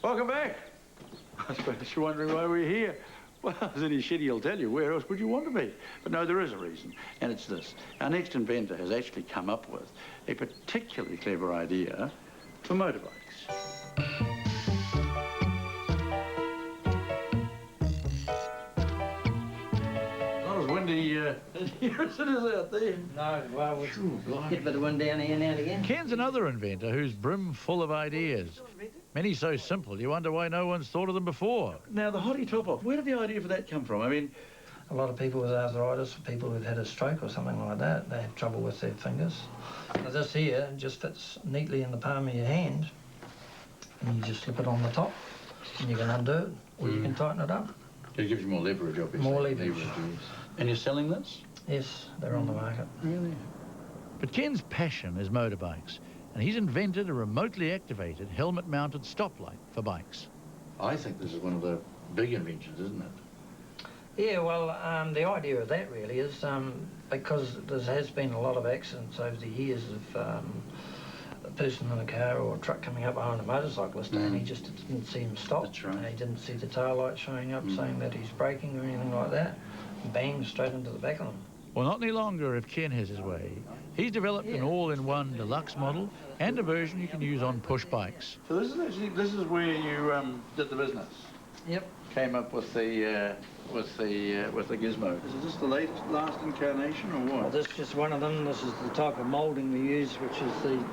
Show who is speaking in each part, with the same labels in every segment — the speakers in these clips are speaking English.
Speaker 1: Welcome back. I suppose you're wondering why we're here. Well, as any shitty will tell you, where else would you want to be? But no, there is a reason, and it's this. Our next inventor has actually come up with a particularly clever idea for motorbikes. Not as windy here as it is out there.
Speaker 2: No, well, we get a bit of wind down here now and again.
Speaker 3: Ken's another inventor who's brim full of ideas. Many so simple, you wonder why no one's thought of them before.
Speaker 1: Now, the hottie top-off, where did the idea for that come from? I mean...
Speaker 2: A lot of people with arthritis, people who've had a stroke or something like that, they have trouble with their fingers. Now, this here just fits neatly in the palm of your hand, and you just slip it on the top, and you can undo it, or you can tighten it up.
Speaker 1: It gives you more leverage, obviously.
Speaker 2: More leverage.
Speaker 1: And you're selling this?
Speaker 2: Yes, they're on the market.
Speaker 1: Really?
Speaker 3: But Ken's passion is motorbikes, and he's invented a remotely activated helmet-mounted stoplight for bikes.
Speaker 1: I think this is one of the big inventions, isn't it?
Speaker 2: Yeah, well, the idea of that really is because there has been a lot of accidents over the years of a person in a car or a truck coming up behind a motorcyclist and he just didn't see him stop.
Speaker 1: That's right.
Speaker 2: And he didn't see the tail light showing up saying that he's braking or anything like that. Bang, straight into the back of them.
Speaker 3: Well, not any longer if Ken has his way. He's developed an all-in-one deluxe model and a version you can use on push bikes.
Speaker 1: So this is where you did the business.
Speaker 2: Yep.
Speaker 1: Came up with the gizmo. Is this the last incarnation or what?
Speaker 2: Well, this is just one of them. This is the type of moulding we use, which is the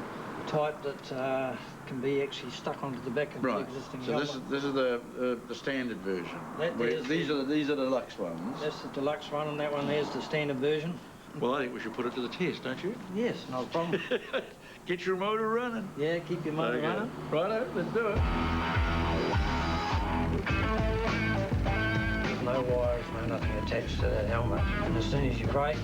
Speaker 2: type that can be actually stuck onto the back of the existing helmet.
Speaker 1: So this is the standard version. These are the deluxe ones.
Speaker 2: That's the deluxe one, and that one there's the standard version.
Speaker 1: Well, I think we should put it to the test, don't you?
Speaker 2: Yes, no problem.
Speaker 1: Get your motor running.
Speaker 2: Yeah, keep your motor running.
Speaker 1: Righto, let's do it.
Speaker 2: No wires, no nothing attached to that helmet. And as soon as you brake,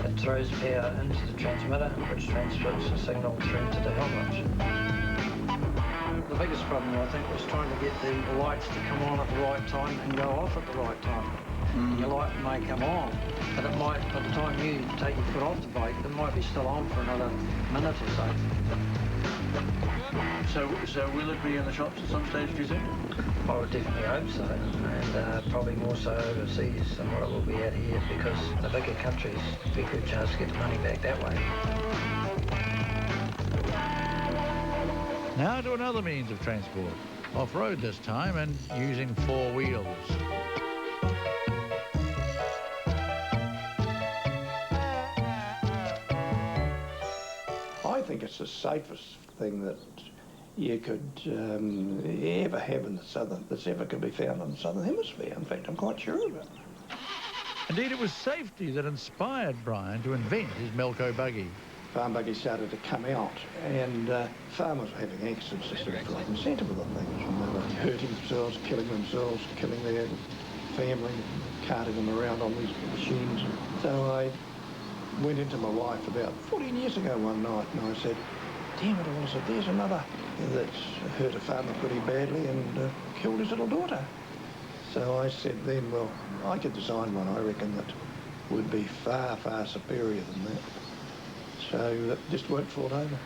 Speaker 2: it throws power into the transmitter, which transfers the signal through to the helmet. The biggest problem, I think, was trying to get the lights to come on at the right time and go off at the right time. Your light may come on, but it might, by the time you take your foot off the brake, it might be still on for another minute or so.
Speaker 1: So will it be in the shops at some stage, do you think?
Speaker 2: I would definitely hope so, and probably more so overseas than what it will be out here, because the bigger countries, it'd be a good chance to get the money back that way.
Speaker 3: Now to another means of transport. Off-road this time and using 4 wheels.
Speaker 4: I think it's the safest thing that you could ever have in the that's ever could be found in the Southern Hemisphere. In fact, I'm quite sure of it.
Speaker 3: Indeed, it was safety that inspired Brian to invent his Melco buggy.
Speaker 4: Farm buggies started to come out, and farmers were having accidents just left, right and centre with the things, and they were hurting themselves, killing their family, carting them around on these machines. So I went into my wife about 14 years ago one night, and I said, damn it all, I said, there's another that's hurt a farmer pretty badly and killed his little daughter. So I said then, well, I could design one, I reckon, that would be far, far superior than that. So that just weren't fought over.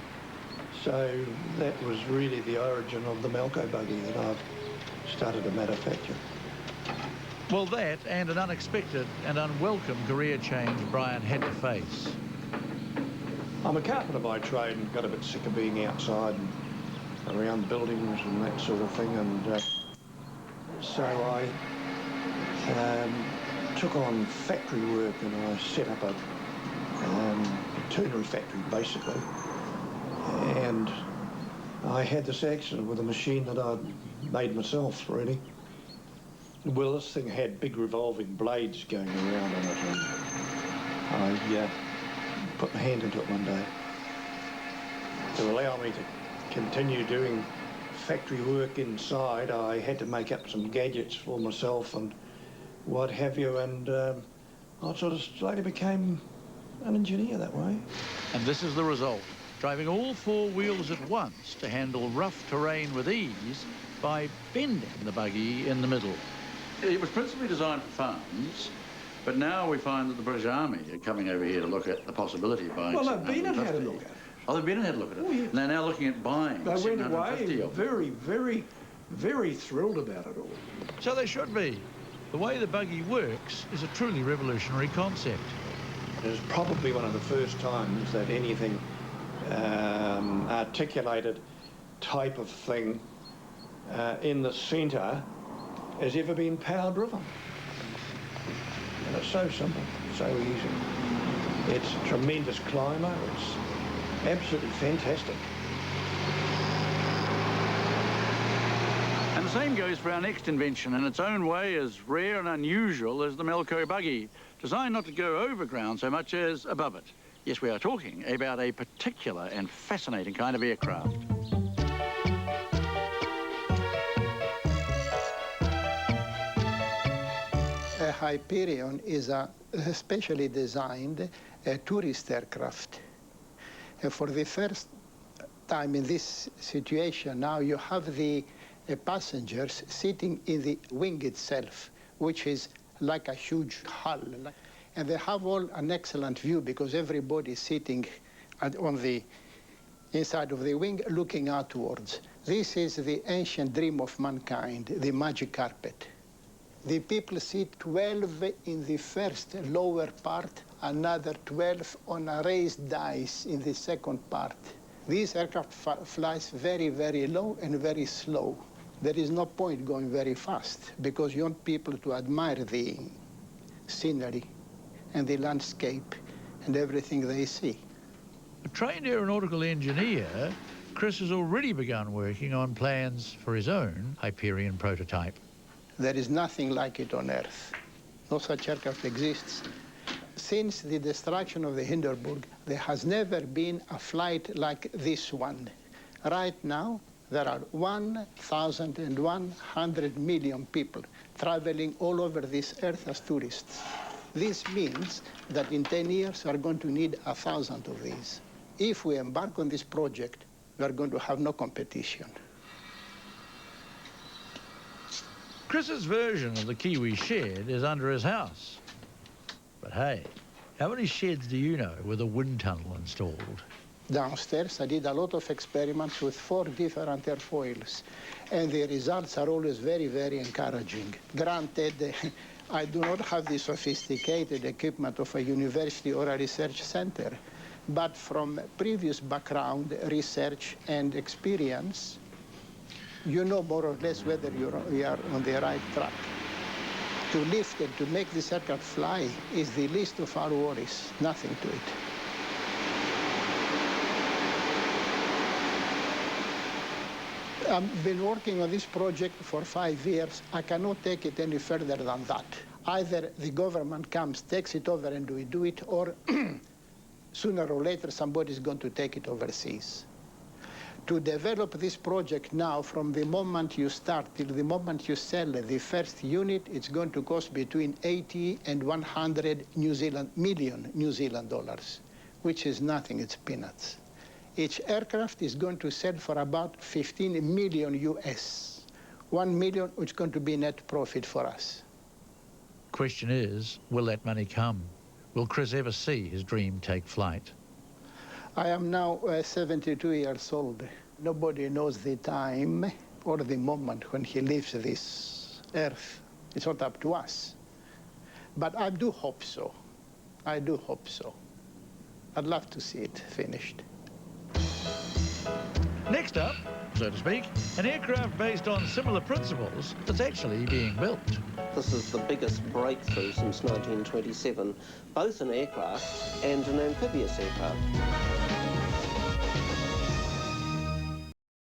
Speaker 4: So that was really the origin of the Melco buggy that I've started to manufacture.
Speaker 3: Well, that and an unexpected and unwelcome career change Brian had to face.
Speaker 4: I'm a carpenter by trade and got a bit sick of being outside and around buildings and that sort of thing, and so I took on factory work, and I set up a turnery factory basically, and I had this accident with a machine that I'd made myself really. Well, this thing had big revolving blades going around on it, and I put my hand into it one day to allow me to continue doing factory work inside. I had to make up some gadgets for myself and what have you, and I sort of slowly became an engineer that way.
Speaker 3: And this is the result, driving all 4 wheels at once to handle rough terrain with ease by bending the buggy in the middle.
Speaker 1: It was principally designed for farms, but now we find that the British Army are coming over here to look at the possibility of buying.
Speaker 4: Well, they've been and had a look at it.
Speaker 1: Oh, they've been and had a look at it.
Speaker 4: Oh, yes.
Speaker 1: They're now looking at buying.
Speaker 4: They went away very, very very thrilled about it all.
Speaker 3: So they should be. The way the buggy works is a truly revolutionary concept.
Speaker 4: It is probably one of the first times that anything articulated type of thing in the centre has ever been power-driven. And it's so simple, so easy. It's a tremendous climber. It's absolutely fantastic.
Speaker 1: And the same goes for our next invention, in its own way as rare and unusual as the Melco buggy, designed not to go over ground so much as above it. Yes, we are talking about a particular and fascinating kind of aircraft.
Speaker 5: A Hyperion is a specially designed tourist aircraft. For the first time in this situation now, you have the passengers sitting in the wing itself, which is like a huge hull. And they have all an excellent view because everybody is sitting on the inside of the wing looking outwards. This is the ancient dream of mankind, the magic carpet. The people sit 12 in the first lower part, another 12 on a raised dice in the second part. This aircraft flies very, very low and very slow. There is no point going very fast because you want people to admire the scenery and the landscape and everything they see.
Speaker 3: A trained aeronautical engineer, Chris has already begun working on plans for his own Hyperion prototype.
Speaker 5: There is nothing like it on Earth. No such aircraft exists. Since the destruction of the Hindenburg, there has never been a flight like this one. Right now, there are 1,100 million people traveling all over this Earth as tourists. This means that in 10 years, we are going to need 1,000 of these. If we embark on this project, we are going to have no competition.
Speaker 3: Chris's version of the Kiwi shed is under his house. But hey, how many sheds do you know with a wind tunnel installed?
Speaker 5: Downstairs, I did a lot of experiments with 4 different airfoils, and the results are always very, very encouraging. Granted, I do not have the sophisticated equipment of a university or a research center, but from previous background, research, and experience, you know more or less whether you are on the right track. To lift and to make this aircraft fly is the least of our worries, nothing to it. I've been working on this project for 5 years. I cannot take it any further than that. Either the government comes, takes it over and we do it, or sooner or later somebody's going to take it overseas. To develop this project now, from the moment you start till the moment you sell the first unit, it's going to cost between 80 and 100 million New Zealand dollars, which is nothing, it's peanuts. Each aircraft is going to sell for about 15 million US. 1 million, which is going to be net profit for us.
Speaker 3: Question is, will that money come? Will Chris ever see his dream take flight?
Speaker 5: I am now 72 years old. Nobody knows the time or the moment when he leaves this earth. It's not up to us. But I do hope so. I do hope so. I'd love to see it finished.
Speaker 3: Next up, so to speak, an aircraft based on similar principles that's actually being built.
Speaker 6: This is the biggest breakthrough since 1927, both an aircraft and an amphibious aircraft.